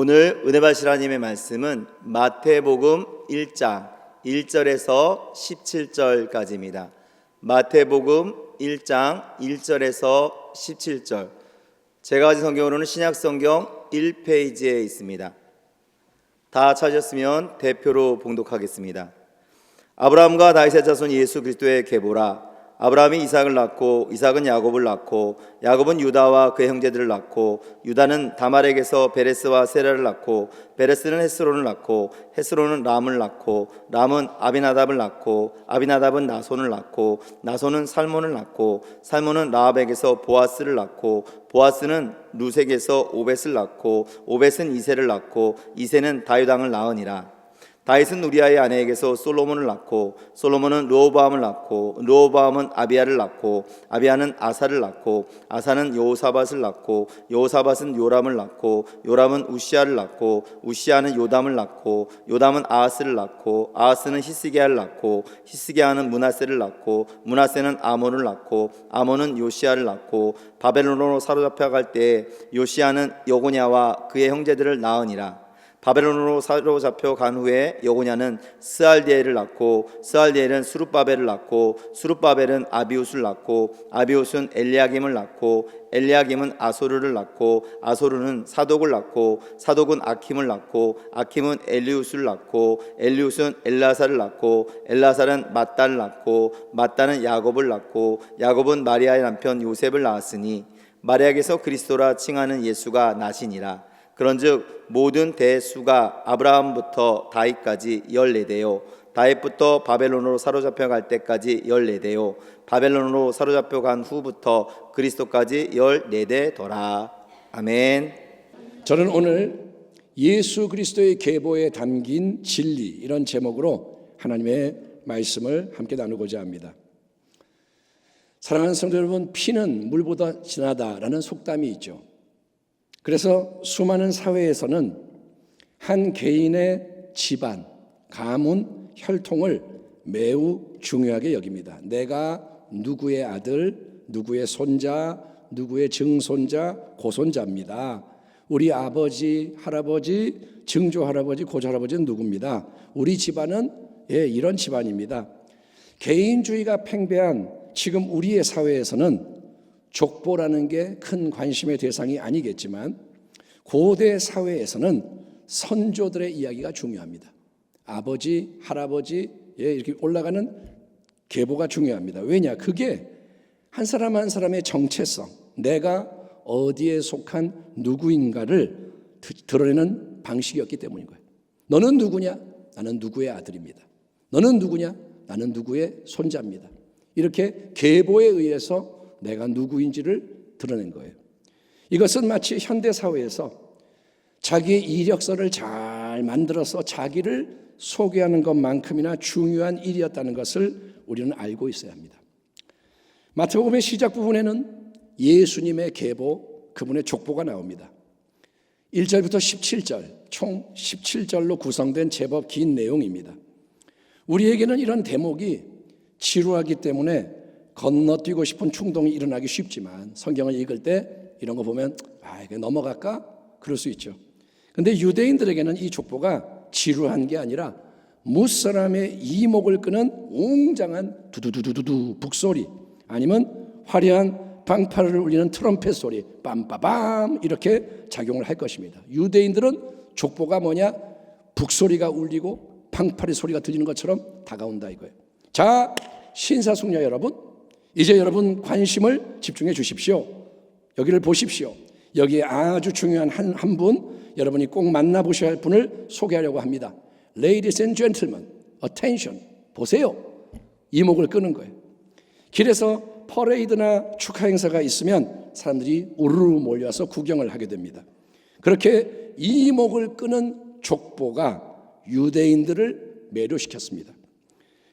오늘 은혜 받으실 하나님의 말씀은 마태복음 1장 1절에서 17절까지입니다. 마태복음 1장 1절에서 17절. 제가 가진 성경으로는 신약성경 1페이지에 있습니다. 다 찾으셨으면 대표로 봉독하겠습니다. 아브라함과 다윗의 자손 예수 그리스도의 계보라. 아브라함이 이삭을 낳고 이삭은 야곱을 낳고 야곱은 유다와 그의 형제들을 낳고 유다는 다말에게서 베레스와 세라를 낳고 베레스는 헤스론을 낳고 헤스론은 람을 낳고 람은 아비나답을 낳고 아비나답은 나손을 낳고 나손은 살몬을 낳고 살몬은 라합에게서 보아스를 낳고 보아스는 루색에서 오벳을 낳고 오벳은 이새를 낳고 이새는 다윗 왕을 낳으니라. 다윗은 우리아의 아내에게서 솔로몬을 낳고 솔로몬은 르호보암을 낳고 르호보암은 아비야를 낳고 아비야는 아사를 낳고 아사는 여호사밧을 낳고 여호사밧은 요람을 낳고 요람은 우시아를 낳고 우시아는 요담을 낳고 요담은 아하스를 낳고 아하스는 히스기야를 낳고 히스기야는 므낫세를 낳고 므낫세는 아몬을 낳고 아몬은 요시야를 낳고 바벨론으로 사로잡혀갈 때 요시야는 여고냐와 그의 형제들을 낳으니라. 바벨론으로 사로잡혀 간 후에 여고냐는 스알디엘을 낳고 스알디엘은 수룹바벨을 낳고 수룹바벨은 아비웃을 낳고 아비웃은 엘리야김을 낳고 엘리야김은 아소르를 낳고 아소르는 사독을 낳고 사독은 아킴을 낳고 아킴은 엘리웃을 낳고 엘리웃은 엘라사를 낳고 엘라사는 맏단을 낳고 맏단은 야곱을 낳고 야곱은 마리아의 남편 요셉을 낳았으니 마리아에게서 그리스도라 칭하는 예수가 나시니라. 그런즉 모든 대수가 아브라함부터 다윗까지 14대요 다윗부터 바벨론으로 사로잡혀 갈 때까지 14대요 바벨론으로 사로잡혀 간 후부터 그리스도까지 14대더라. 아멘. 저는 오늘 예수 그리스도의 계보에 담긴 진리, 이런 제목으로 하나님의 말씀을 함께 나누고자 합니다. 사랑하는 성도 여러분, 피는 물보다 진하다라는 속담이 있죠. 그래서 수많은 사회에서는 한 개인의 집안, 가문, 혈통을 매우 중요하게 여깁니다. 내가 누구의 아들, 누구의 손자, 누구의 증손자, 고손자입니다. 우리 아버지, 할아버지, 증조할아버지, 고조할아버지는 누구입니다. 우리 집안은 이런 집안입니다. 개인주의가 팽배한 지금 우리의 사회에서는 족보라는 게 큰 관심의 대상이 아니겠지만 고대 사회에서는 선조들의 이야기가 중요합니다. 아버지, 할아버지 이렇게 올라가는 계보가 중요합니다. 왜냐? 그게 한 사람 한 사람의 정체성, 내가 어디에 속한 누구인가를 드러내는 방식이었기 때문인 거예요. 너는 누구냐? 나는 누구의 아들입니다. 너는 누구냐? 나는 누구의 손자입니다. 이렇게 계보에 의해서 내가 누구인지를 드러낸 거예요. 이것은 마치 현대사회에서 자기의 이력서를 잘 만들어서 자기를 소개하는 것만큼이나 중요한 일이었다는 것을 우리는 알고 있어야 합니다. 마태복음의 시작 부분에는 예수님의 계보, 그분의 족보가 나옵니다. 1절부터 17절, 총 17절로 구성된 제법 긴 내용입니다. 우리에게는 이런 대목이 지루하기 때문에 건너뛰고 싶은 충동이 일어나기 쉽지만 성경을 읽을 때 이런 거 보면 이거 넘어갈까? 그럴 수 있죠. 근데 유대인들에게는 이 족보가 지루한 게 아니라 무사람의 이목을 끄는 웅장한 두두두두두 북소리, 아니면 화려한 방파를 울리는 트럼펫 소리, 빰빠밤 이렇게 작용을 할 것입니다. 유대인들은 족보가 뭐냐? 북소리가 울리고 방파의 소리가 들리는 것처럼 다가온다 이거예요. 자, 신사숙녀 여러분, 이제 여러분 관심을 집중해 주십시오. 여기를 보십시오. 여기에 아주 중요한 한 분, 여러분이 꼭 만나보셔야 할 분을 소개하려고 합니다. Ladies and gentlemen, attention. 보세요. 이목을 끄는 거예요. 길에서 퍼레이드나 축하 행사가 있으면 사람들이 우르르 몰려와서 구경을 하게 됩니다. 그렇게 이목을 끄는 족보가 유대인들을 매료시켰습니다.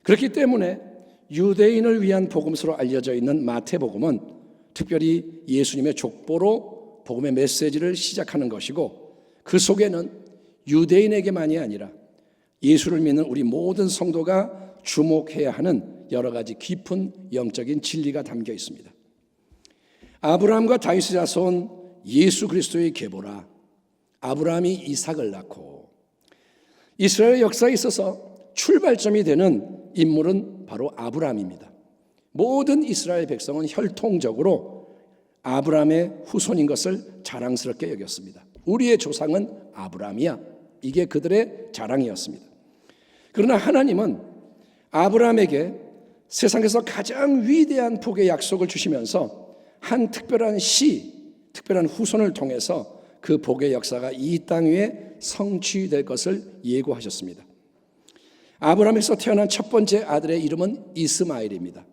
그렇기 때문에 유대인을 위한 복음서로 알려져 있는 마태복음은 특별히 예수님의 족보로 복음의 메시지를 시작하는 것이고, 그 속에는 유대인에게만이 아니라 예수를 믿는 우리 모든 성도가 주목해야 하는 여러 가지 깊은 영적인 진리가 담겨 있습니다. 아브라함과 다윗의 자손 예수 그리스도의 계보라. 아브라함이 이삭을 낳고 이스라엘 역사에 있어서 출발점이 되는 인물은 바로 아브라함입니다. 모든 이스라엘 백성은 혈통적으로 아브라함의 후손인 것을 자랑스럽게 여겼습니다. 우리의 조상은 아브라함이야. 이게 그들의 자랑이었습니다. 그러나 하나님은 아브라함에게 세상에서 가장 위대한 복의 약속을 주시면서 한 특별한 특별한 후손을 통해서 그 복의 역사가 이 땅 위에 성취될 것을 예고하셨습니다. 아브라함에서 태어난 첫 번째 아들의 이름은 이스마엘입니다.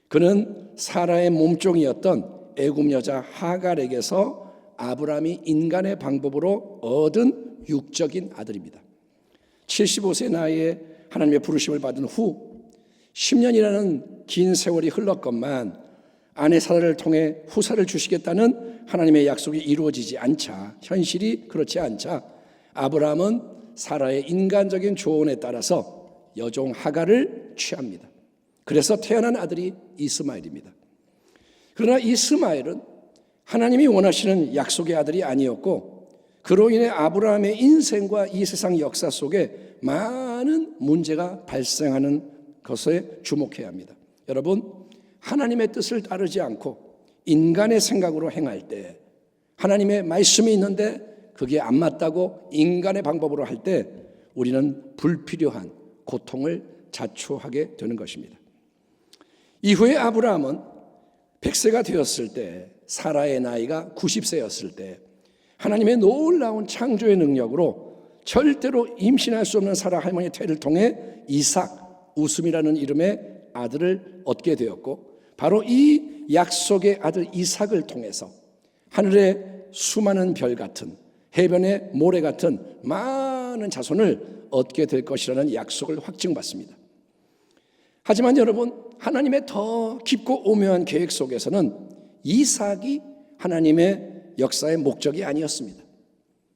그는 사라의 몸종이었던 애굽 여자 하갈에게서 아브라함이 인간의 방법으로 얻은 육적인 아들입니다. 75세 나이에 하나님의 부르심을 받은 후 10년이라는 긴 세월이 흘렀건만 아내 사라를 통해 후사를 주시겠다는 하나님의 약속이 이루어지지 않자, 현실이 그렇지 않자 아브라함은 사라의 인간적인 조언에 따라서 여종 하갈을 취합니다. 그래서 태어난 아들이 이스마엘입니다. 그러나 이스마엘은 하나님이 원하시는 약속의 아들이 아니었고 그로 인해 아브라함의 인생과 이 세상 역사 속에 많은 문제가 발생하는 것에 주목해야 합니다. 여러분, 하나님의 뜻을 따르지 않고 인간의 생각으로 행할 때, 하나님의 말씀이 있는데 그게 안 맞다고 인간의 방법으로 할 때 우리는 불필요한 고통을 자초하게 되는 것입니다. 이후에 아브라함은 100세가 되었을 때, 사라의 나이가 90세였을 때 하나님의 놀라운 창조의 능력으로 절대로 임신할 수 없는 사라 할머니의 태를 통해 이삭, 웃음이라는 이름의 아들을 얻게 되었고, 바로 이 약속의 아들 이삭을 통해서 하늘의 수많은 별 같은, 해변의 모래 같은 많은 자손을 얻게 될 것이라는 약속을 확증받습니다. 하지만 여러분, 하나님의 더 깊고 오묘한 계획 속에서는 이삭이 하나님의 역사의 목적이 아니었습니다.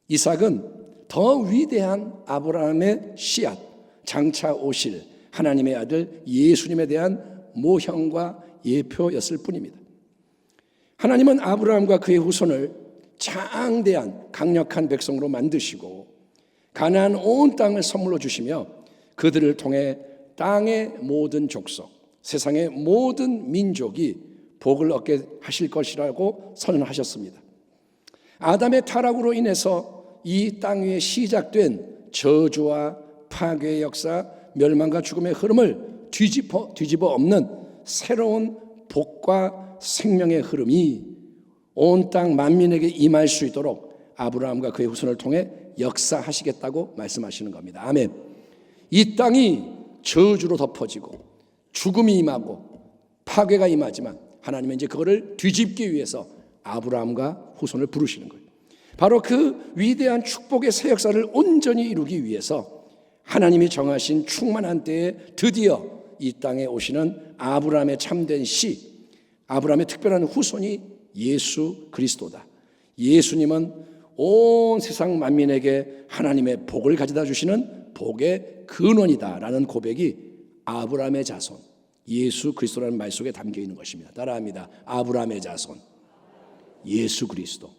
이삭은 더 위대한 아브라함의 씨앗, 장차 오실 하나님의 아들 예수님에 대한 모형과 예표였을 뿐입니다. 하나님은 아브라함과 그의 후손을 장대한 강력한 백성으로 만드시고 가나안 온 땅을 선물로 주시며 그들을 통해 땅의 모든 족속, 세상의 모든 민족이 복을 얻게 하실 것이라고 선언하셨습니다. 아담의 타락으로 인해서 이 땅 위에 시작된 저주와 파괴의 역사, 멸망과 죽음의 흐름을 뒤집어 엎는 새로운 복과 생명의 흐름이 온 땅 만민에게 임할 수 있도록 아브라함과 그의 후손을 통해 역사하시겠다고 말씀하시는 겁니다. 아멘. 이 땅이 저주로 덮어지고 죽음이 임하고 파괴가 임하지만 하나님은 이제 그거를 뒤집기 위해서 아브라함과 후손을 부르시는 거예요. 바로 그 위대한 축복의 새 역사를 온전히 이루기 위해서 하나님이 정하신 충만한 때에 드디어 이 땅에 오시는 아브라함의 참된 씨, 아브라함의 특별한 후손이 예수 그리스도다. 예수님은 온 세상 만민에게 하나님의 복을 가져다 주시는 복의 근원이다라는 고백이 아브라함의 자손, 예수 그리스도라는 말 속에 담겨 있는 것입니다. 따라합니다. 아브라함의 자손, 예수 그리스도.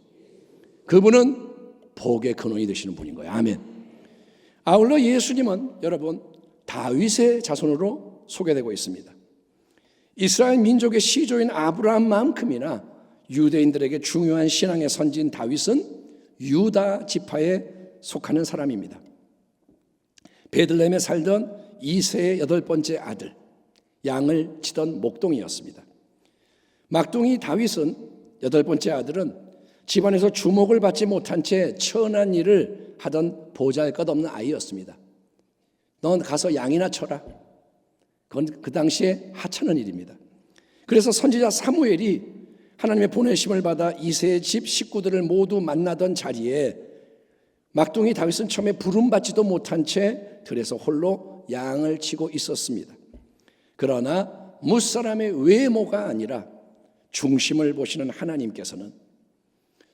그분은 복의 근원이 되시는 분인 거예요. 아멘. 아울러 예수님은 여러분 다윗의 자손으로 소개되고 있습니다. 이스라엘 민족의 시조인 아브라함만큼이나 유대인들에게 중요한 신앙의 선지인 다윗은 유다 지파에 속하는 사람입니다. 베들레헴에 살던 이새의 8번째 아들, 양을 치던 목동이었습니다. 막둥이 다윗은 8번째 아들은 집안에서 주목을 받지 못한 채 천한 일을 하던 보잘것없는 아이였습니다. 넌 가서 양이나 쳐라. 그건 그 당시에 하찮은 일입니다. 그래서 선지자 사무엘이 하나님의 보내심을 받아 이새의 집 식구들을 모두 만나던 자리에 막둥이 다윗은 처음에 부름받지도 못한 채 들에서 홀로 양을 치고 있었습니다. 그러나 무사람의 외모가 아니라 중심을 보시는 하나님께서는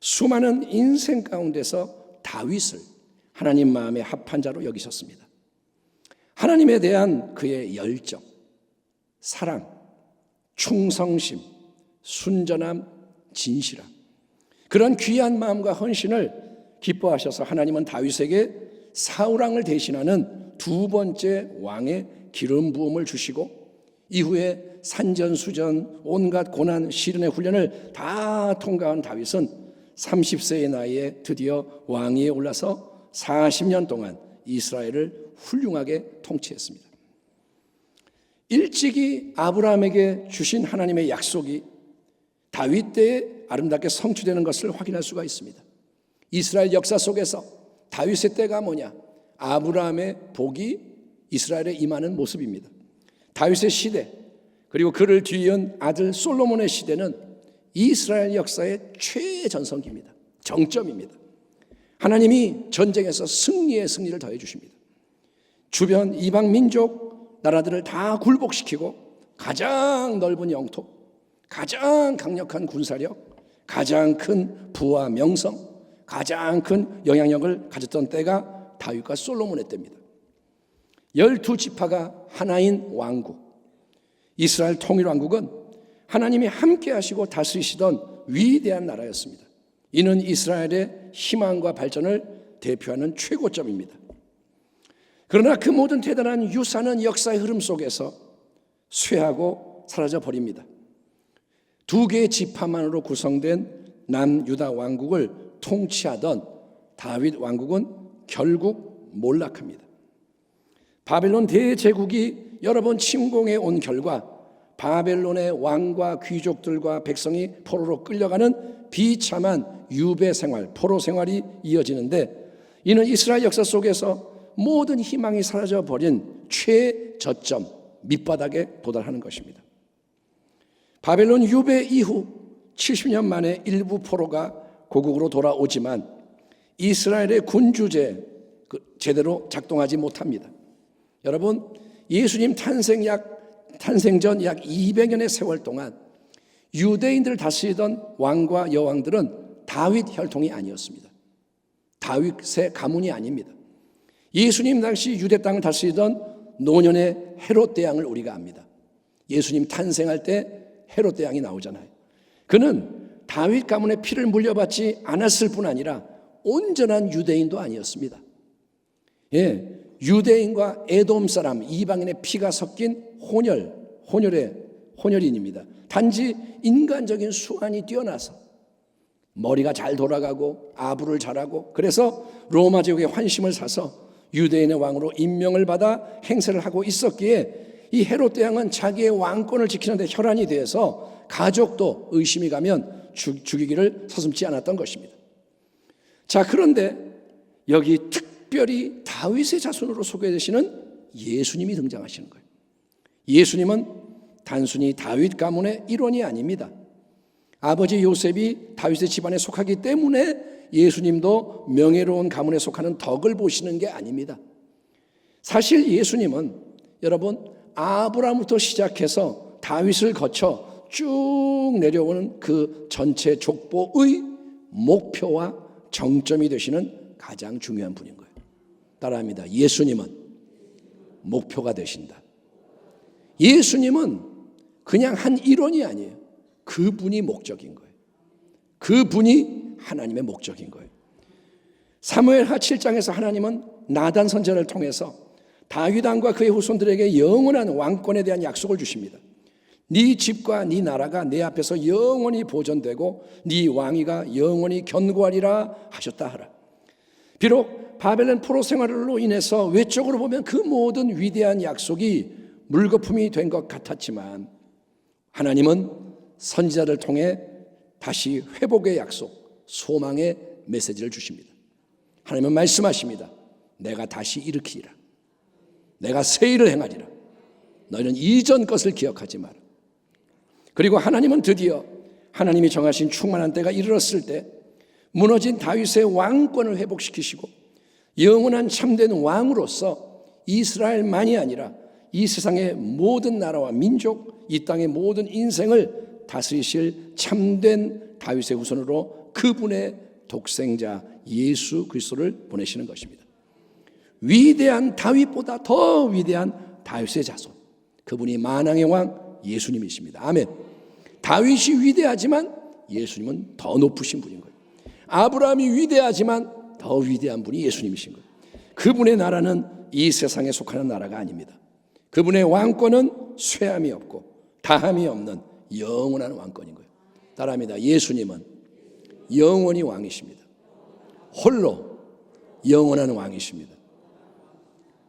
수많은 인생 가운데서 다윗을 하나님 마음에 합한 자로 여기셨습니다. 하나님에 대한 그의 열정, 사랑, 충성심, 순전함, 진실함, 그런 귀한 마음과 헌신을 기뻐하셔서 하나님은 다윗에게 사울왕을 대신하는 두 번째 왕의 기름 부음을 주시고 이후에 산전수전 온갖 고난 시련의 훈련을 다 통과한 다윗은 30세의 나이에 드디어 왕위에 올라서 40년 동안 이스라엘을 훌륭하게 통치했습니다. 일찍이 아브라함에게 주신 하나님의 약속이 다윗 때에 아름답게 성취되는 것을 확인할 수가 있습니다. 이스라엘 역사 속에서 다윗의 때가 뭐냐? 아브라함의 복이 이스라엘에 임하는 모습입니다. 다윗의 시대 그리고 그를 뒤이은 아들 솔로몬의 시대는 이스라엘 역사의 최전성기입니다. 정점입니다. 하나님이 전쟁에서 승리의 승리를 더해 주십니다. 주변 이방 민족 나라들을 다 굴복시키고 가장 넓은 영토, 가장 강력한 군사력, 가장 큰 부와 명성, 가장 큰 영향력을 가졌던 때가 다윗과 솔로몬의 때입니다. 12지파가 하나인 왕국, 이스라엘 통일왕국은 하나님이 함께 하시고 다스리시던 위대한 나라였습니다. 이는 이스라엘의 희망과 발전을 대표하는 최고점입니다. 그러나 그 모든 대단한 유산은 역사의 흐름 속에서 쇠하고 사라져 버립니다. 두 개의 지파만으로 구성된 남유다 왕국을 통치하던 다윗 왕국은 결국 몰락합니다. 바벨론 대제국이 여러 번 침공해 온 결과 바벨론의 왕과 귀족들과 백성이 포로로 끌려가는 비참한 유배 생활, 포로 생활이 이어지는데 이는 이스라엘 역사 속에서 모든 희망이 사라져버린 최저점, 밑바닥에 도달하는 것입니다. 바벨론 유배 이후 70년 만에 일부 포로가 고국으로 돌아오지만 이스라엘의 군주제 제대로 작동하지 못합니다. 여러분, 예수님 탄생 전 약 200년의 세월 동안 유대인들을 다스리던 왕과 여왕들은 다윗 혈통이 아니었습니다. 다윗의 가문이 아닙니다. 예수님 당시 유대 땅을 다스리던 노년의 헤롯 대왕을 우리가 압니다. 예수님 탄생할 때 헤롯 대왕이 나오잖아요. 그는 다윗 가문의 피를 물려받지 않았을 뿐 아니라 온전한 유대인도 아니었습니다. 유대인과 에돔 사람 이방인의 피가 섞인 혼혈인입니다. 단지 인간적인 수완이 뛰어나서 머리가 잘 돌아가고 아부를 잘하고 그래서 로마 제국의 환심을 사서 유대인의 왕으로 임명을 받아 행세를 하고 있었기에 이 헤롯 대왕은 자기의 왕권을 지키는 데 혈안이 돼서 가족도 의심이 가면 죽이기를 서슴지 않았던 것입니다. 자, 그런데 여기 특별히 다윗의 자손으로 소개되시는 예수님이 등장하시는 거예요. 예수님은 단순히 다윗 가문의 일원이 아닙니다. 아버지 요셉이 다윗의 집안에 속하기 때문에 예수님도 명예로운 가문에 속하는 덕을 보시는 게 아닙니다. 사실 예수님은 여러분 아브라함부터 시작해서 다윗을 거쳐 쭉 내려오는 그 전체 족보의 목표와 정점이 되시는 가장 중요한 분인 거예요. 따라합니다. 예수님은 목표가 되신다. 예수님은 그냥 한 일원이 아니에요. 그분이 목적인 거예요. 그분이 하나님의 목적인 거예요. 사무엘하 7장에서 하나님은 나단 선지자를 통해서 다윗 왕과 그의 후손들에게 영원한 왕권에 대한 약속을 주십니다. 네 집과 네 나라가 내 앞에서 영원히 보존되고 네 왕위가 영원히 견고하리라 하셨다 하라. 비록 바벨론 포로 생활로 인해서 외적으로 보면 그 모든 위대한 약속이 물거품이 된 것 같았지만 하나님은 선지자를 통해 다시 회복의 약속, 소망의 메시지를 주십니다. 하나님은 말씀하십니다. 내가 다시 일으키리라. 내가 새 일을 행하리라. 너희는 이전 것을 기억하지 마라. 그리고 하나님은 드디어 하나님이 정하신 충만한 때가 이르렀을 때 무너진 다윗의 왕권을 회복시키시고 영원한 참된 왕으로서 이스라엘만이 아니라 이 세상의 모든 나라와 민족, 이 땅의 모든 인생을 다스리실 참된 다윗의 후손으로 그분의 독생자 예수 그리스도를 보내시는 것입니다. 위대한 다윗보다 더 위대한 다윗의 자손, 그분이 만왕의 왕 예수님이십니다. 아멘. 다윗이 위대하지만 예수님은 더 높으신 분인 거예요. 아브라함이 위대하지만 더 위대한 분이 예수님이신 거예요. 그분의 나라는 이 세상에 속하는 나라가 아닙니다. 그분의 왕권은 쇠함이 없고 다함이 없는 영원한 왕권인 거예요. 따라합니다. 예수님은 영원히 왕이십니다. 홀로 영원한 왕이십니다.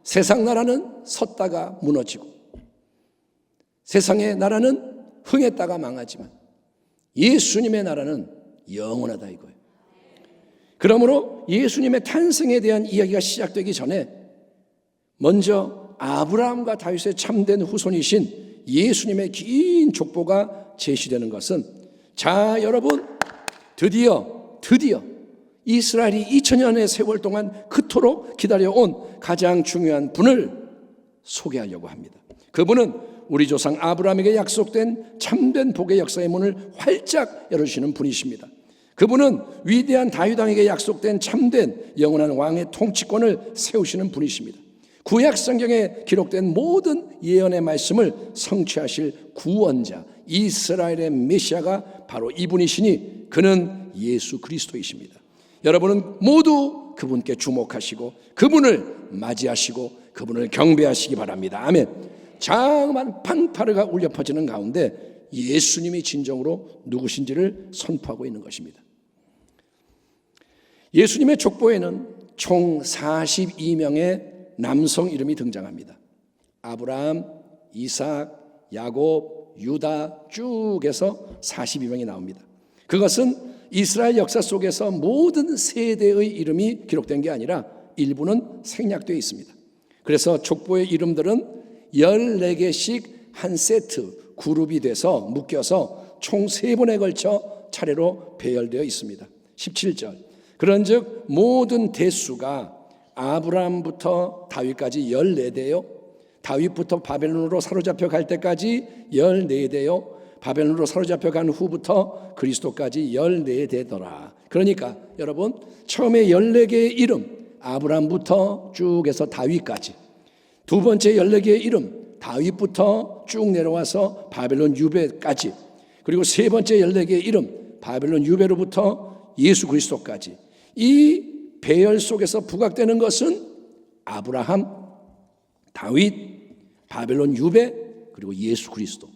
세상 나라는 섰다가 무너지고 세상의 나라는 흥했다가 망하지만 예수님의 나라는 영원하다 이거예요. 그러므로 예수님의 탄생에 대한 이야기가 시작되기 전에 먼저 아브라함과 다윗의 참된 후손이신 예수님의 긴 족보가 제시되는 것은, 자 여러분, 드디어 이스라엘이 2000년의 세월 동안 그토록 기다려온 가장 중요한 분을 소개하려고 합니다. 그분은 우리 조상 아브라함에게 약속된 참된 복의 역사의 문을 활짝 열어주시는 분이십니다. 그분은 위대한 다윗 왕에게 약속된 참된 영원한 왕의 통치권을 세우시는 분이십니다. 구약 성경에 기록된 모든 예언의 말씀을 성취하실 구원자, 이스라엘의 메시아가 바로 이분이시니 그는 예수 그리스도이십니다. 여러분은 모두 그분께 주목하시고 그분을 맞이하시고 그분을 경배하시기 바랍니다. 아멘. 장엄한 판파르가 울려 퍼지는 가운데 예수님이 진정으로 누구신지를 선포하고 있는 것입니다. 예수님의 족보에는 총 42명의 남성 이름이 등장합니다. 아브라함, 이삭, 야곱, 유다 쭉 해서 42명이 나옵니다. 그것은 이스라엘 역사 속에서 모든 세대의 이름이 기록된 게 아니라 일부는 생략되어 있습니다. 그래서 족보의 이름들은 14개씩 한 세트 그룹이 돼서 묶여서 총 3번에 걸쳐 차례로 배열되어 있습니다. 17절, 그런즉 모든 대수가 아브라함부터 다윗까지 14대요, 다윗부터 바벨론으로 사로잡혀 갈 때까지 14대요, 바벨론으로 사로잡혀 간 후부터 그리스도까지 14대더라. 그러니까 여러분, 처음에 14개의 이름, 아브라함부터 쭉 해서 다윗까지, 두 번째 14개의 이름, 다윗부터 쭉 내려와서 바벨론 유배까지, 그리고 세 번째 14개의 이름, 바벨론 유배로부터 예수 그리스도까지, 이 배열 속에서 부각되는 것은 아브라함, 다윗, 바벨론 유배, 그리고 예수 그리스도.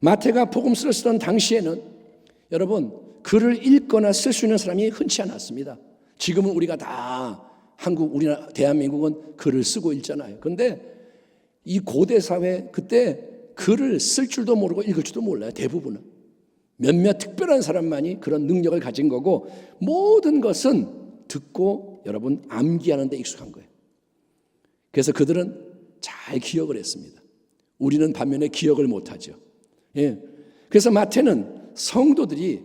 마태가 복음서를 쓰던 당시에는 여러분, 글을 읽거나 쓸 수 있는 사람이 흔치 않았습니다. 지금은 우리가 다 우리나라 대한민국은 글을 쓰고 읽잖아요. 그런데 이 고대 사회 그때 글을 쓸 줄도 모르고 읽을 줄도 몰라요. 대부분은 몇몇 특별한 사람만이 그런 능력을 가진 거고, 모든 것은 듣고 여러분 암기하는 데 익숙한 거예요. 그래서 그들은 잘 기억을 했습니다. 우리는 반면에 기억을 못하죠. 그래서 마태는 성도들이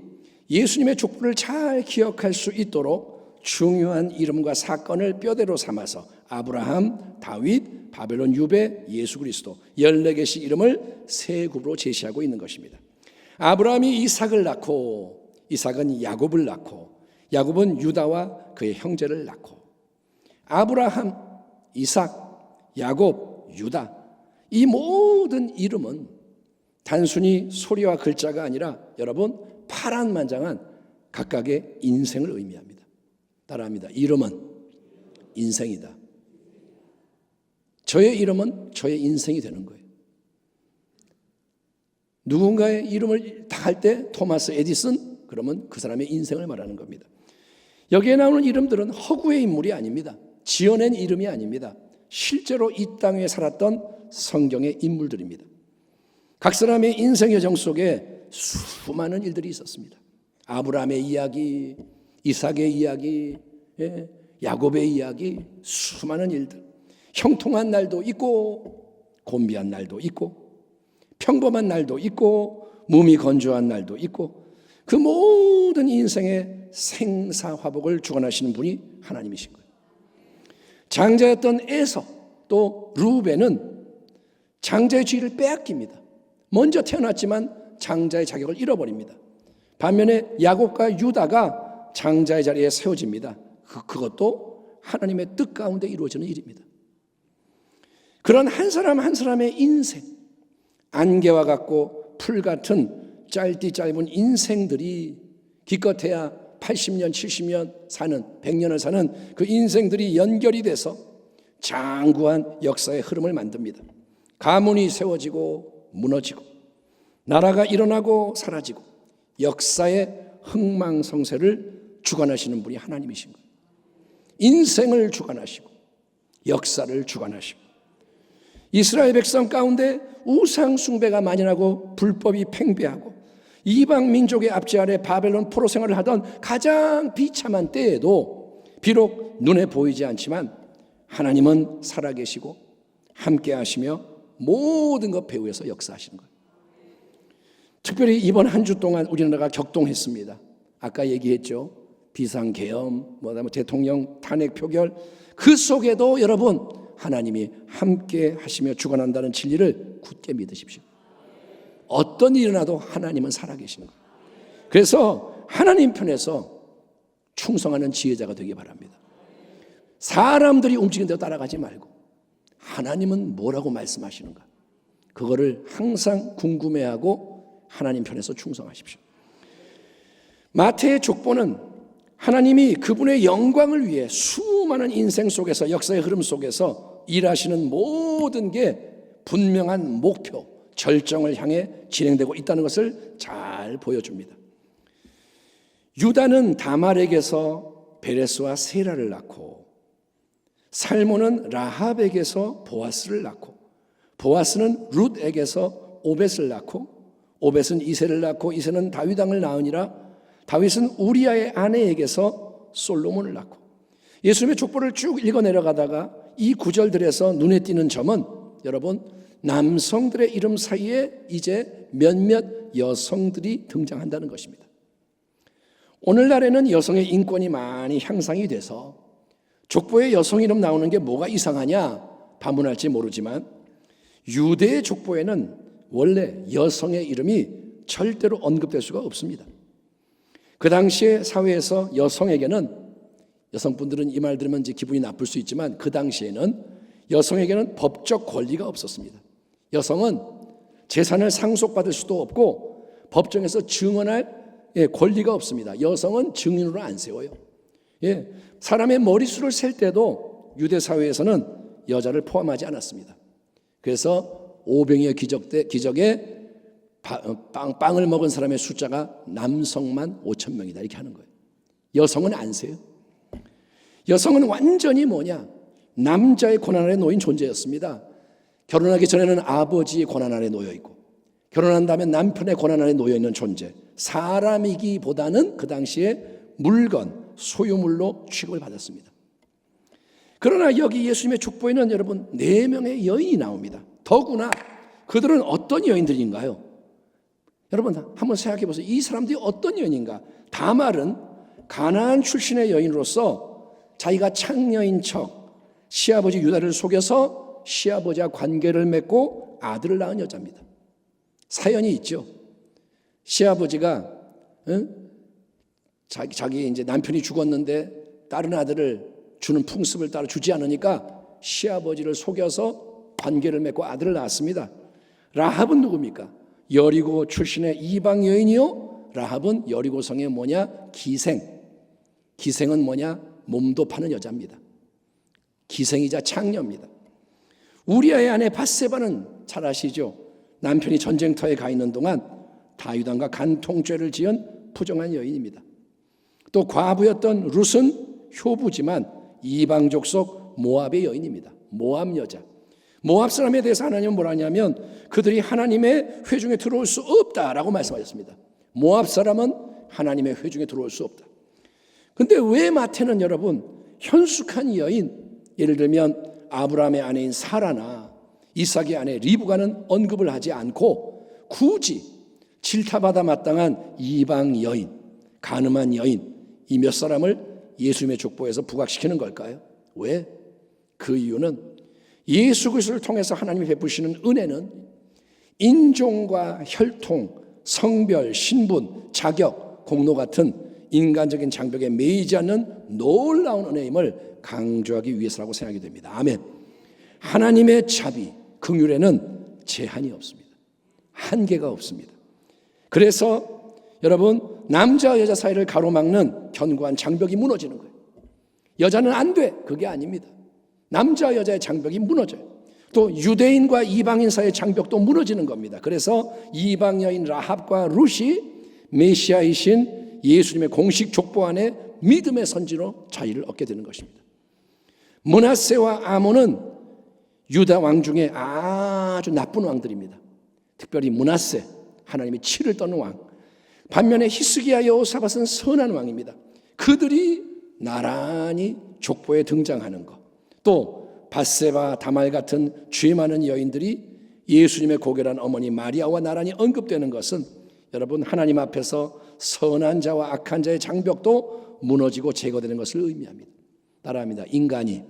예수님의 족보를 잘 기억할 수 있도록 중요한 이름과 사건을 뼈대로 삼아서 아브라함, 다윗, 바벨론 유배, 예수 그리스도 14개씩 이름을 세 그룹으로 제시하고 있는 것입니다. 아브라함이 이삭을 낳고, 이삭은 야곱을 낳고, 야곱은 유다와 그의 형제를 낳고, 아브라함, 이삭, 야곱, 유다, 이 모든 이름은 단순히 소리와 글자가 아니라 여러분 파란만장한 각각의 인생을 의미합니다. 따라합니다. 이름은 인생이다. 저의 이름은 저의 인생이 되는 거예요. 누군가의 이름을 다 할 때 토마스 에디슨, 그러면 그 사람의 인생을 말하는 겁니다. 여기에 나오는 이름들은 허구의 인물이 아닙니다. 지어낸 이름이 아닙니다. 실제로 이 땅에 살았던 성경의 인물들입니다. 각 사람의 인생 여정 속에 수많은 일들이 있었습니다. 아브라함의 이야기, 이삭의 이야기, 야곱의 이야기, 수많은 일들. 형통한 날도 있고 곤비한 날도 있고 평범한 날도 있고 몸이 건조한 날도 있고, 그 모든 인생의 생사화복을 주관하시는 분이 하나님이신 거예요. 장자였던 에서 또 루벤은 장자의 지위를 빼앗깁니다. 먼저 태어났지만 장자의 자격을 잃어버립니다. 반면에 야곱과 유다가 장자의 자리에 세워집니다. 그것도 하나님의 뜻 가운데 이루어지는 일입니다. 그런 한 사람 한 사람의 인생, 안개와 같고 풀 같은 짧디 짧은 인생들이 기껏해야 80년, 70년 사는, 100년을 사는 그 인생들이 연결이 돼서 장구한 역사의 흐름을 만듭니다. 가문이 세워지고 무너지고 나라가 일어나고 사라지고 역사의 흥망성쇠를 주관하시는 분이 하나님이신 거예요. 인생을 주관하시고 역사를 주관하시고 이스라엘 백성 가운데 우상 숭배가 만연하고 불법이 팽배하고 이방 민족의 압제 아래 바벨론 포로 생활을 하던 가장 비참한 때에도 비록 눈에 보이지 않지만 하나님은 살아계시고 함께 하시며 모든 것 배후에서 역사하시는 거예요. 특별히 이번 한 주 동안 우리나라가 격동했습니다. 아까 얘기했죠. 비상계엄, 대통령 탄핵 표결, 그 속에도 여러분 하나님이 함께 하시며 주관한다는 진리를 굳게 믿으십시오. 어떤 일이 일어나도 하나님은 살아계시는 거예요. 그래서 하나님 편에서 충성하는 지혜자가 되기 바랍니다. 사람들이 움직이는 대로 따라가지 말고 하나님은 뭐라고 말씀하시는가, 그거를 항상 궁금해하고 하나님 편에서 충성하십시오. 마태의 족보는 하나님이 그분의 영광을 위해 수많은 인생 속에서, 역사의 흐름 속에서 일하시는 모든 게 분명한 목표, 절정을 향해 진행되고 있다는 것을 잘 보여줍니다. 유다는 다말에게서 베레스와 세라를 낳고, 살몬은 라합에게서 보아스를 낳고, 보아스는 룻에게서 오벳을 낳고, 오벳은 이새를 낳고, 이새는 다윗 왕을 낳으니라. 다윗은 우리아의 아내에게서 솔로몬을 낳고. 예수님의 족보를 쭉 읽어 내려가다가 이 구절들에서 눈에 띄는 점은 여러분, 남성들의 이름 사이에 이제 몇몇 여성들이 등장한다는 것입니다. 오늘날에는 여성의 인권이 많이 향상이 돼서 족보에 여성 이름 나오는 게 뭐가 이상하냐 반문할지 모르지만, 유대의 족보에는 원래 여성의 이름이 절대로 언급될 수가 없습니다. 그 당시에 사회에서 여성분들은 이 말 들으면 이제 기분이 나쁠 수 있지만, 그 당시에는 여성에게는 법적 권리가 없었습니다. 여성은 재산을 상속받을 수도 없고 법정에서 증언할 권리가 없습니다. 여성은 증인으로 안 세워요. 사람의 머리수를 셀 때도 유대 사회에서는 여자를 포함하지 않았습니다. 그래서 오병이어 기적에 빵을 먹은 사람의 숫자가 남성만 5,000명이다 이렇게 하는 거예요. 여성은 안 세요. 여성은 완전히 남자의 고난 아래 놓인 존재였습니다. 결혼하기 전에는 아버지의 고난 아래 놓여 있고, 결혼한 다음에 남편의 고난 아래 놓여 있는 존재, 사람이기보다는 그 당시에 물건, 소유물로 취급을 받았습니다. 그러나 여기 예수님의 족보에는 여러분 4명의 여인이 나옵니다. 더구나 그들은 어떤 여인들인가요? 여러분 한번 생각해 보세요. 이 사람들이 어떤 여인인가? 다말은 가나안 출신의 여인으로서 자기가 창녀인 척 시아버지 유다를 속여서 시아버지와 관계를 맺고 아들을 낳은 여자입니다. 사연이 있죠. 시아버지가 자기 이제 남편이 죽었는데 다른 아들을 주는 풍습을 따라 주지 않으니까 시아버지를 속여서 관계를 맺고 아들을 낳았습니다. 라합은 누굽니까? 여리고 출신의 이방 여인이요. 라합은 여리고성의 기생은 몸도 파는 여자입니다. 기생이자 창녀입니다. 우리아의 아내 밧세바는 잘 아시죠? 남편이 전쟁터에 가 있는 동안 다윗 왕과 간통죄를 지은 부정한 여인입니다. 또 과부였던 룻은 효부지만 이방족 속 모압의 여인입니다. 모압 여자. 모압 사람에 대해서 하나님은 뭐라 하냐면 그들이 하나님의 회중에 들어올 수 없다라고 말씀하셨습니다. 모압 사람은 하나님의 회중에 들어올 수 없다. 근데 왜 마태는 여러분 현숙한 여인, 예를 들면 아브라함의 아내인 사라나 이삭의 아내 리브가는 언급을 하지 않고 굳이 질타받아 마땅한 이방 여인, 간음한 여인, 이 몇 사람을 예수님의 족보에서 부각시키는 걸까요? 왜? 그 이유는 예수 그리스도를 통해서 하나님이 베푸시는 은혜는 인종과 혈통, 성별, 신분, 자격, 공로 같은 인간적인 장벽에 매이지 않는 놀라운 은혜임을 강조하기 위해서라고 생각이 됩니다. 아멘. 하나님의 자비, 긍휼에는 제한이 없습니다. 한계가 없습니다. 그래서 여러분, 남자와 여자 사이를 가로막는 견고한 장벽이 무너지는 거예요. 여자는 안 돼. 그게 아닙니다. 남자와 여자의 장벽이 무너져요. 또 유대인과 이방인 사이의 장벽도 무너지는 겁니다. 그래서 이방 여인 라합과 룻이 메시아이신 예수님의 공식 족보 안에 믿음의 선지로 자유를 얻게 되는 것입니다. 므낫세와 아몬은 유다 왕 중에 아주 나쁜 왕들입니다. 특별히 므낫세, 하나님의 치를 떠는 왕. 반면에 히스기야, 여호사밧은 선한 왕입니다. 그들이 나란히 족보에 등장하는 것, 또 밧세바, 다말 같은 죄 많은 여인들이 예수님의 고결한 어머니 마리아와 나란히 언급되는 것은 여러분, 하나님 앞에서 선한 자와 악한 자의 장벽도 무너지고 제거되는 것을 의미합니다. 따라합니다. 인간이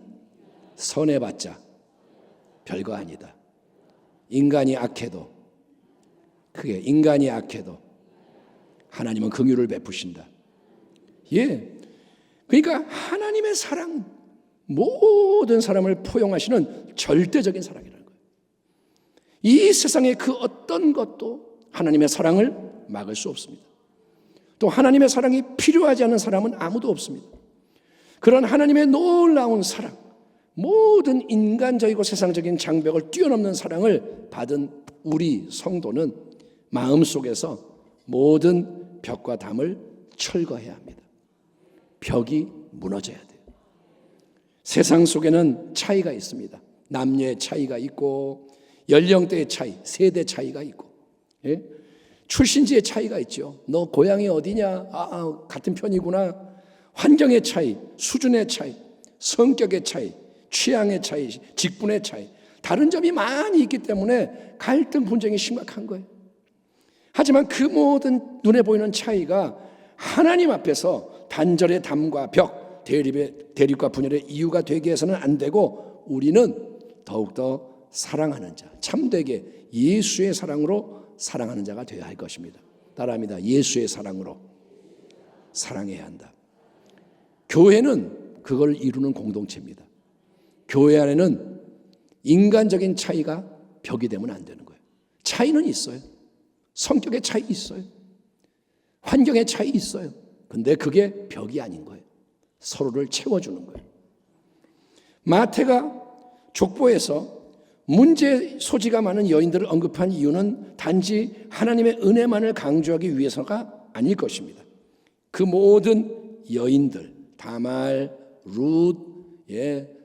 선해봤자 별거 아니다. 인간이 악해도 하나님은 긍휼을 베푸신다. 예, 그러니까 하나님의 사랑, 모든 사람을 포용하시는 절대적인 사랑이라는 거예요. 이 세상의 그 어떤 것도 하나님의 사랑을 막을 수 없습니다. 또 하나님의 사랑이 필요하지 않은 사람은 아무도 없습니다. 그런 하나님의 놀라운 사랑, 모든 인간적이고 세상적인 장벽을 뛰어넘는 사랑을 받은 우리 성도는 마음속에서 모든 벽과 담을 철거해야 합니다. 벽이 무너져야 돼요. 세상 속에는 차이가 있습니다. 남녀의 차이가 있고, 연령대의 차이, 세대 차이가 있고, 예? 출신지의 차이가 있죠. 너 고향이 어디냐? 같은 편이구나. 환경의 차이, 수준의 차이, 성격의 차이, 취향의 차이, 직분의 차이, 다른 점이 많이 있기 때문에 갈등 분쟁이 심각한 거예요. 하지만 그 모든 눈에 보이는 차이가 하나님 앞에서 단절의 담과 벽, 대립과 분열의 이유가 되게 해서는 안 되고, 우리는 더욱더 사랑하는 자, 참되게 예수의 사랑으로 사랑하는 자가 되어야 할 것입니다. 따라합니다. 예수의 사랑으로 사랑해야 한다. 교회는 그걸 이루는 공동체입니다. 교회 안에는 인간적인 차이가 벽이 되면 안 되는 거예요. 차이는 있어요. 성격의 차이 있어요. 환경의 차이 있어요. 근데 그게 벽이 아닌 거예요. 서로를 채워주는 거예요. 마태가 족보에서 문제 소지가 많은 여인들을 언급한 이유는 단지 하나님의 은혜만을 강조하기 위해서가 아닐 것입니다. 그 모든 여인들, 다말, 룻,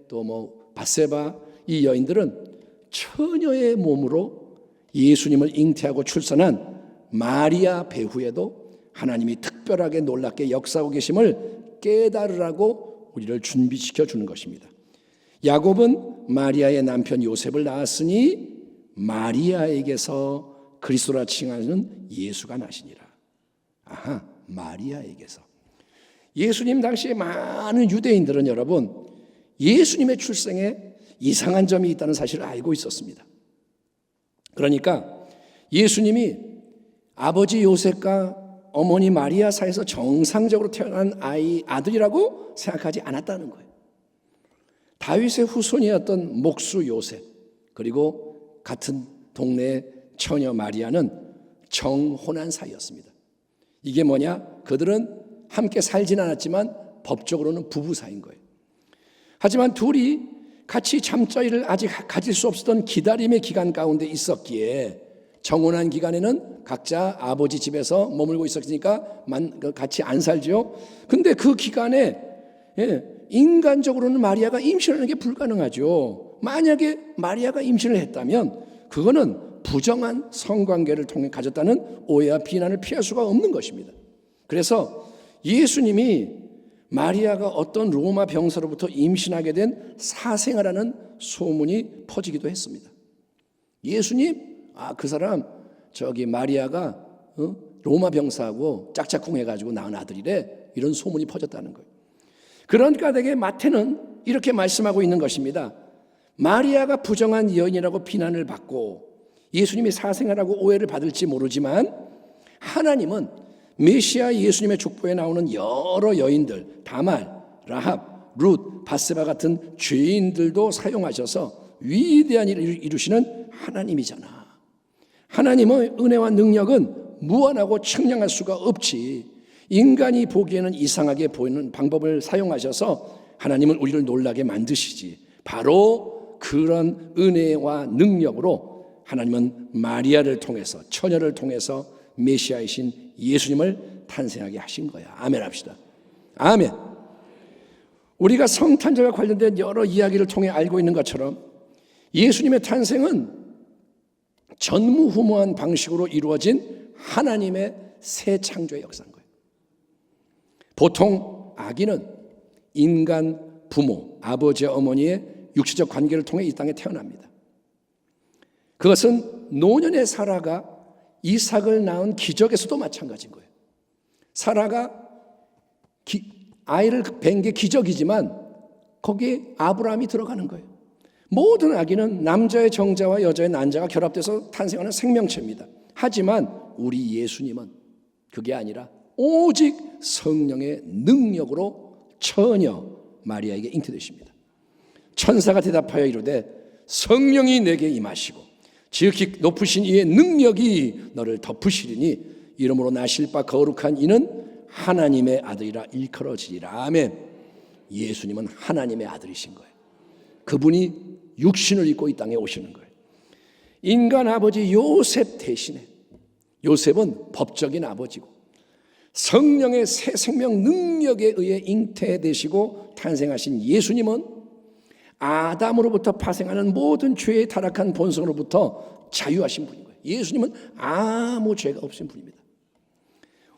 또 밧세바, 이 여인들은 처녀의 몸으로 예수님을 잉태하고 출산한 마리아 배후에도 하나님이 특별하게 놀랍게 역사하고 계심을 깨달으라고 우리를 준비시켜 주는 것입니다. 야곱은 마리아의 남편 요셉을 낳았으니 마리아에게서 그리스도라 칭하는 예수가 나시니라. 마리아에게서. 예수님 당시에 많은 유대인들은 여러분, 예수님의 출생에 이상한 점이 있다는 사실을 알고 있었습니다. 그러니까 예수님이 아버지 요셉과 어머니 마리아 사이에서 정상적으로 태어난 아들이라고 생각하지 않았다는 거예요. 다윗의 후손이었던 목수 요셉, 그리고 같은 동네의 처녀 마리아는 정혼한 사이였습니다. 이게 뭐냐? 그들은 함께 살진 않았지만 법적으로는 부부 사이인 거예요. 하지만 둘이 같이 잠자리를 아직 가질 수 없었던 기다림의 기간 가운데 있었기에, 정혼한 기간에는 각자 아버지 집에서 머물고 있었으니까 같이 안 살죠. 근데 그 기간에 인간적으로는 마리아가 임신하는 게 불가능하죠. 만약에 마리아가 임신을 했다면 그거는 부정한 성관계를 통해 가졌다는 오해와 비난을 피할 수가 없는 것입니다. 그래서 예수님이 마리아가 어떤 로마 병사로부터 임신하게 된 사생아라는 소문이 퍼지기도 했습니다. 예수님, 그 사람 마리아가 로마 병사하고 짝짝꿍해가지고 낳은 아들이래, 이런 소문이 퍼졌다는 거예요. 그러니까 되게 마태는 이렇게 말씀하고 있는 것입니다. 마리아가 부정한 여인이라고 비난을 받고 예수님이 사생아라고 오해를 받을지 모르지만, 하나님은 메시아 예수님의 족보에 나오는 여러 여인들, 다말, 라합, 룻, 밧세바 같은 죄인들도 사용하셔서 위대한 일을 이루시는 하나님이잖아. 하나님의 은혜와 능력은 무한하고 청량할 수가 없지. 인간이 보기에는 이상하게 보이는 방법을 사용하셔서 하나님은 우리를 놀라게 만드시지. 바로 그런 은혜와 능력으로 하나님은 마리아를 통해서, 처녀를 통해서 메시아이신 예수님을 탄생하게 하신 거야. 아멘 합시다. 아멘. 우리가 성탄절과 관련된 여러 이야기를 통해 알고 있는 것처럼 예수님의 탄생은 전무후무한 방식으로 이루어진 하나님의 새 창조의 역사인 거예요. 보통 아기는 인간 부모, 아버지와 어머니의 육체적 관계를 통해 이 땅에 태어납니다. 그것은 노년의 사라가 이삭을 낳은 기적에서도 마찬가지인 거예요. 사라가 아이를 뵌 게 기적이지만 거기에 아브라함이 들어가는 거예요. 모든 아기는 남자의 정자와 여자의 난자가 결합돼서 탄생하는 생명체입니다. 하지만 우리 예수님은 그게 아니라 오직 성령의 능력으로 처녀 마리아에게 잉태되십니다. 천사가 대답하여 이르되 성령이 내게 임하시고 지극히 높으신 이의 능력이 너를 덮으시리니 이러므로 나실 바 거룩한 이는 하나님의 아들이라 일컬어지리라. 아멘. 예수님은 하나님의 아들이신 거예요. 그분이 육신을 입고 이 땅에 오시는 거예요. 인간 아버지 요셉 대신에, 요셉은 법적인 아버지고 성령의 새 생명 능력에 의해 잉태되시고 탄생하신 예수님은 아담으로부터 파생하는 모든 죄의 타락한 본성으로부터 자유하신 분인 거예요. 예수님은 아무 죄가 없으신 분입니다.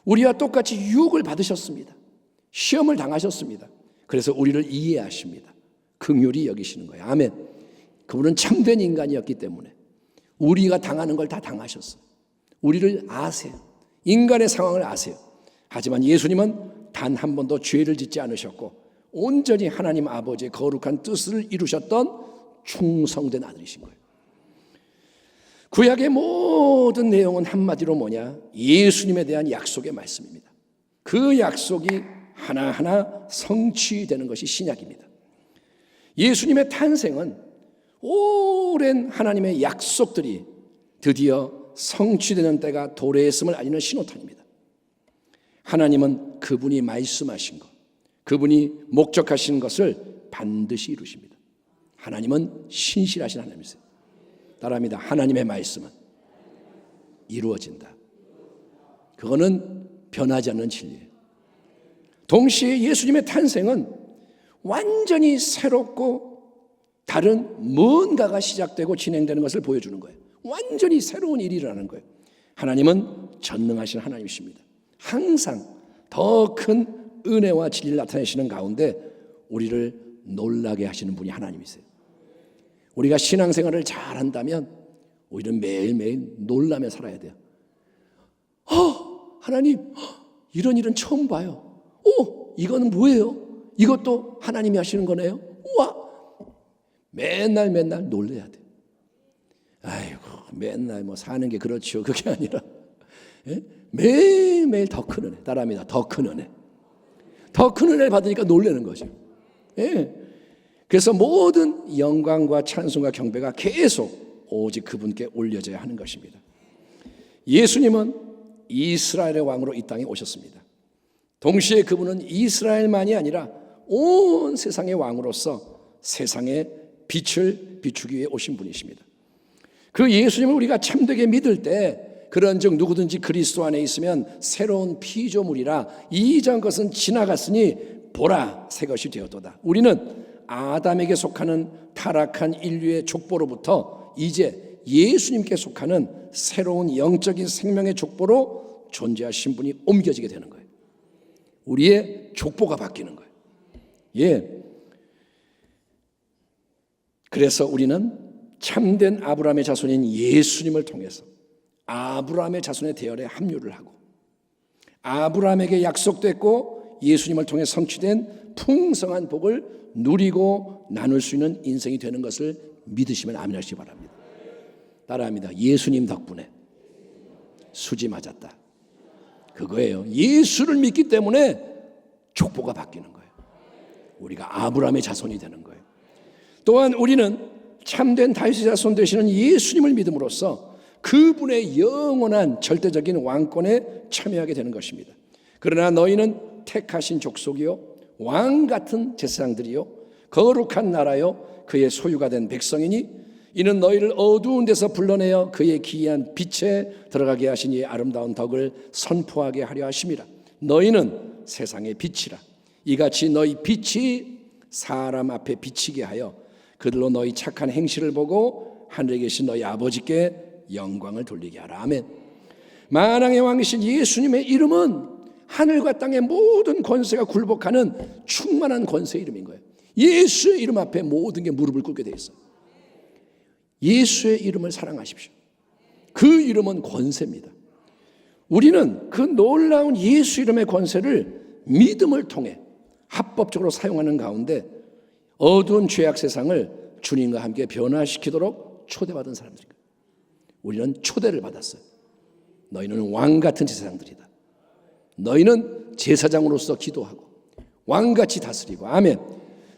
우리와 똑같이 유혹을 받으셨습니다. 시험을 당하셨습니다. 그래서 우리를 이해하십니다. 긍휼히 여기시는 거예요. 아멘. 그분은 참된 인간이었기 때문에 우리가 당하는 걸 다 당하셨어요. 우리를 아세요. 인간의 상황을 아세요. 하지만 예수님은 단 한 번도 죄를 짓지 않으셨고 온전히 하나님 아버지의 거룩한 뜻을 이루셨던 충성된 아들이신 거예요. 구약의 모든 내용은 한마디로 뭐냐? 예수님에 대한 약속의 말씀입니다. 그 약속이 하나하나 성취되는 것이 신약입니다. 예수님의 탄생은 오랜 하나님의 약속들이 드디어 성취되는 때가 도래했음을 알리는 신호탄입니다. 하나님은 그분이 말씀하신 것, 그분이 목적하신 것을 반드시 이루십니다. 하나님은 신실하신 하나님이세요. 따라합니다. 하나님의 말씀은 이루어진다. 그거는 변하지 않는 진리예요. 동시에 예수님의 탄생은 완전히 새롭고 다른 뭔가가 시작되고 진행되는 것을 보여주는 거예요. 완전히 새로운 일이 일어나는 거예요. 하나님은 전능하신 하나님이십니다. 항상 더 큰 은혜와 진리를 나타내시는 가운데 우리를 놀라게 하시는 분이 하나님이세요. 우리가 신앙생활을 잘한다면 오히려 매일매일 놀라며 살아야 돼요. 하나님, 이런 일은 처음 봐요. 이거는 뭐예요? 이것도 하나님이 하시는 거네요. 우와! 맨날 놀래야 돼. 아이고, 맨날 사는 게 그렇죠. 그게 아니라 매일매일 더 큰 은혜. 따라합니다. 더 큰 은혜. 더 큰 은혜를 받으니까 놀라는 거죠. 그래서 모든 영광과 찬송과 경배가 계속 오직 그분께 올려져야 하는 것입니다. 예수님은 이스라엘의 왕으로 이 땅에 오셨습니다. 동시에 그분은 이스라엘만이 아니라 온 세상의 왕으로서 세상의 빛을 비추기 위해 오신 분이십니다. 그 예수님을 우리가 참되게 믿을 때 그런즉 누구든지 그리스도 안에 있으면 새로운 피조물이라 이전 것은 지나갔으니 보라 새 것이 되었도다. 우리는 아담에게 속하는 타락한 인류의 족보로부터 이제 예수님께 속하는 새로운 영적인 생명의 족보로 존재하신 분이 옮겨지게 되는 거예요. 우리의 족보가 바뀌는 거예요. 그래서 우리는 참된 아브라함의 자손인 예수님을 통해서 아브라함의 자손의 대열에 합류를 하고 아브라함에게 약속됐고 예수님을 통해 성취된 풍성한 복을 누리고 나눌 수 있는 인생이 되는 것을 믿으시면 아멘 하시기 바랍니다. 따라합니다. 예수님 덕분에 수지 맞았다. 그거예요. 예수를 믿기 때문에 족보가 바뀌는 거예요. 우리가 아브라함의 자손이 되는 거예요. 또한 우리는 참된 다윗의 자손 되시는 예수님을 믿음으로써 그분의 영원한 절대적인 왕권에 참여하게 되는 것입니다. 그러나 너희는 택하신 족속이요 왕 같은 제사장들이요 거룩한 나라요 그의 소유가 된 백성이니 이는 너희를 어두운 데서 불러내어 그의 기이한 빛에 들어가게 하신 이의 아름다운 덕을 선포하게 하려 하심이라. 너희는 세상의 빛이라. 이같이 너희 빛이 사람 앞에 비치게 하여 그들로 너희 착한 행실을 보고 하늘에 계신 너희 아버지께 영광을 돌리게 하라. 아멘. 만왕의 왕이신 예수님의 이름은 하늘과 땅의 모든 권세가 굴복하는 충만한 권세의 이름인 거예요. 예수의 이름 앞에 모든 게 무릎을 꿇게 돼 있어요. 예수의 이름을 사랑하십시오. 그 이름은 권세입니다. 우리는 그 놀라운 예수 이름의 권세를 믿음을 통해 합법적으로 사용하는 가운데 어두운 죄악 세상을 주님과 함께 변화시키도록 초대받은 사람들입니다. 우리는 초대를 받았어요. 너희는 왕 같은 제사장들이다. 너희는 제사장으로서 기도하고 왕같이 다스리고 아멘.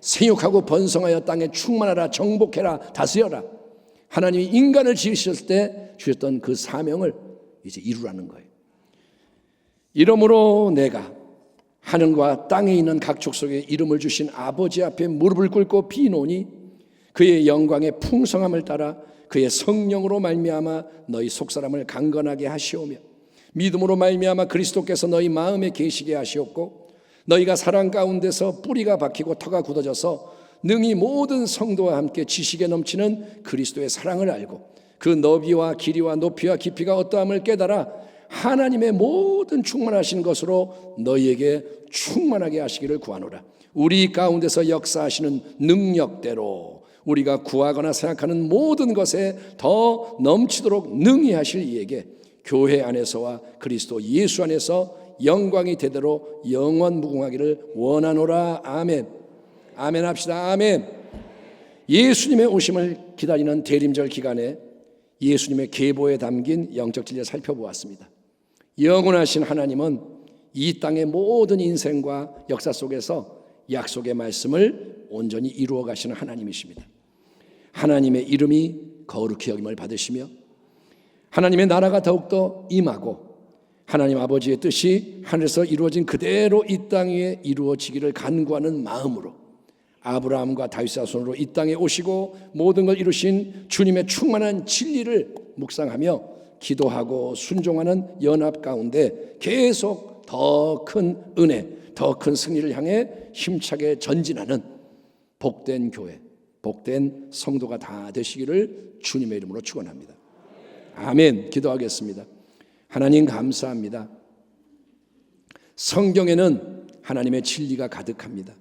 생육하고 번성하여 땅에 충만하라 정복해라 다스려라. 하나님이 인간을 지으셨을 때 주셨던 그 사명을 이제 이루라는 거예요. 이러므로 내가 하늘과 땅에 있는 각 족속에 이름을 주신 아버지 앞에 무릎을 꿇고 비노니 그의 영광의 풍성함을 따라 그의 성령으로 말미암아 너희 속사람을 강건하게 하시오며 믿음으로 말미암아 그리스도께서 너희 마음에 계시게 하시옵고 너희가 사랑 가운데서 뿌리가 박히고 터가 굳어져서 능히 모든 성도와 함께 지식에 넘치는 그리스도의 사랑을 알고 그 너비와 길이와 높이와 깊이가 어떠함을 깨달아 하나님의 모든 충만하신 것으로 너희에게 충만하게 하시기를 구하노라. 우리 가운데서 역사하시는 능력대로 우리가 구하거나 생각하는 모든 것에 더 넘치도록 능히 하실 이에게 교회 안에서와 그리스도 예수 안에서 영광이 대대로 영원 무궁하기를 원하노라. 아멘. 아멘 합시다. 아멘. 예수님의 오심을 기다리는 대림절 기간에 예수님의 계보에 담긴 영적 진리를 살펴보았습니다. 영원하신 하나님은 이 땅의 모든 인생과 역사 속에서 약속의 말씀을 온전히 이루어 가시는 하나님이십니다. 하나님의 이름이 거룩히 여김을 받으시며 하나님의 나라가 더욱더 임하고 하나님 아버지의 뜻이 하늘에서 이루어진 그대로 이 땅 위에 이루어지기를 간구하는 마음으로 아브라함과 다윗의 자손으로 이 땅에 오시고 모든 걸 이루신 주님의 충만한 진리를 묵상하며 기도하고 순종하는 연합 가운데 계속 더 큰 은혜, 더 큰 승리를 향해 힘차게 전진하는 복된 교회, 복된 성도가 다 되시기를 주님의 이름으로 축원합니다. 아멘. 기도하겠습니다. 하나님 감사합니다. 성경에는 하나님의 진리가 가득합니다.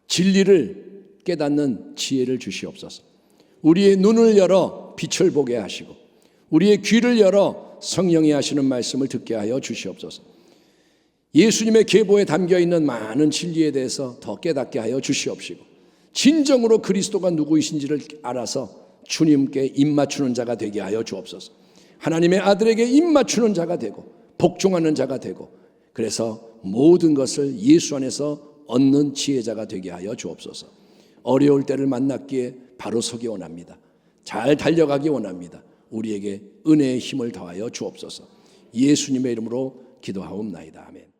진리를 깨닫는 지혜를 주시옵소서. 우리의 눈을 열어 빛을 보게 하시고 우리의 귀를 열어 성령이 하시는 말씀을 듣게 하여 주시옵소서. 예수님의 계보에 담겨있는 많은 진리에 대해서 더 깨닫게 하여 주시옵시고 진정으로 그리스도가 누구이신지를 알아서 주님께 입맞추는 자가 되게 하여 주옵소서. 하나님의 아들에게 입맞추는 자가 되고 복종하는 자가 되고 그래서 모든 것을 예수 안에서 얻는 지혜자가 되게 하여 주옵소서. 어려울 때를 만났기에 바로 서기 원합니다. 잘 달려가기 원합니다. 우리에게 은혜의 힘을 더하여 주옵소서. 예수님의 이름으로 기도하옵나이다. 아멘.